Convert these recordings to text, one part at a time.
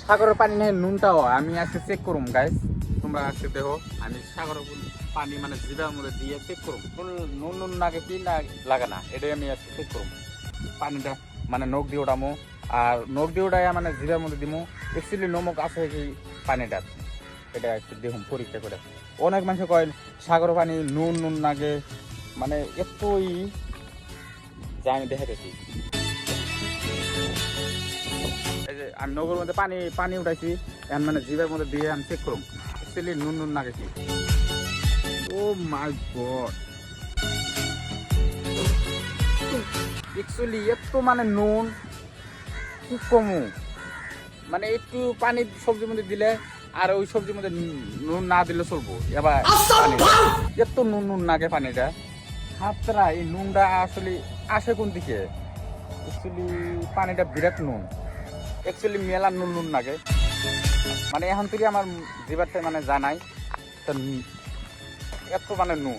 সাগরের পানি নেই নুনটাও আমি আজকে চেক করুম গাইস, তোমরা আজকে দেখো আমি সাগরের পানি মানে জিভার মধ্যে দিয়ে চেক করুম নুন নুন লাগে কি না লাগে না, এটাই আমি আজকে চেক করুম। পানিটা মানে নখ দিয়ে ওঠামো, আর নখ দিয়ে ওঠাই মানে জিভার মধ্যে দিমু অ্যাকচুয়ালি নমক আছে কি পানিটা, এটা একটু দেখুন পরীক্ষা করে। অনেক মানুষ কয় সাগর পানি নুন নুন লাগে, মানে এতই যা আমি দেখাতেছি। এই যে আমি নগর মধ্যে পানি পানি উঠাইছি, এখন মানে জিভের মধ্যে দিয়ে আমি চেক করুম অ্যাকচুয়ালি নুন নুন লাগে কি। ও মাই গড, অ্যাকচুয়ালি এত মানে নুন কি কমু, মানে একটু পানি সবজির মধ্যে দিলে আর ওই সবজির মধ্যে নুন না দিলে চলবো। এবার এত নুন নুন লাগে পানিটা হাতরা, এই নুনটা আসলে আসে কোন দিকে? অ্যাকচুয়ালি পানিটা বিরাট নুন, অ্যাকচুয়ালি মেলা নুন নুন লাগে, মানে এখন থেকে আমার জিভারটা মানে জানাই তো এত মানে নুন।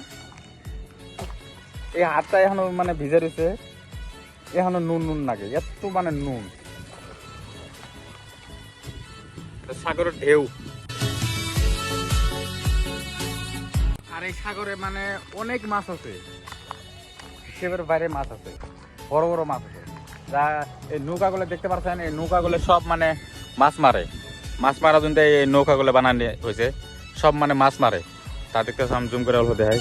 এই হাতটা এখনো মানে ভিজে রয়েছে, এখনো নুন নুন লাগে, এত মানে নুন। সাগরের ঢেউ, আর এই সাগরে মানে অনেক মাছ আছে, হিসেবের বাইরে মাছ আছে, বড় বড় মাছ আছে। যা এই নৌকাগুলো দেখতে পাচ্ছেন, এই নৌকাগুলো সব মানে মাছ মারে, মাছ মারার জন্য এই নৌকাগুলো বানানো হয়েছে, সব মানে মাছ মারে। তা দেখতেছেন আমি জুম করে অল্প দেখাই।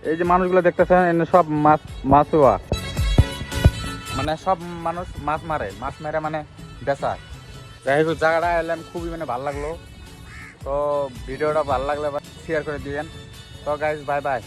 এই যে মানুষগুলো দেখতেছেন এনে সব মাছ মাছুয়া, মানে সব মানুষ মাছ মারে, মাছ মেরে মানে বেচায়। যাই হোক জায়গাটা এলাম খুবই মানে ভালো লাগলো, তো ভিডিওটা ভালো লাগলে শেয়ার করে দিবেন। তো গাইস বাই বাই।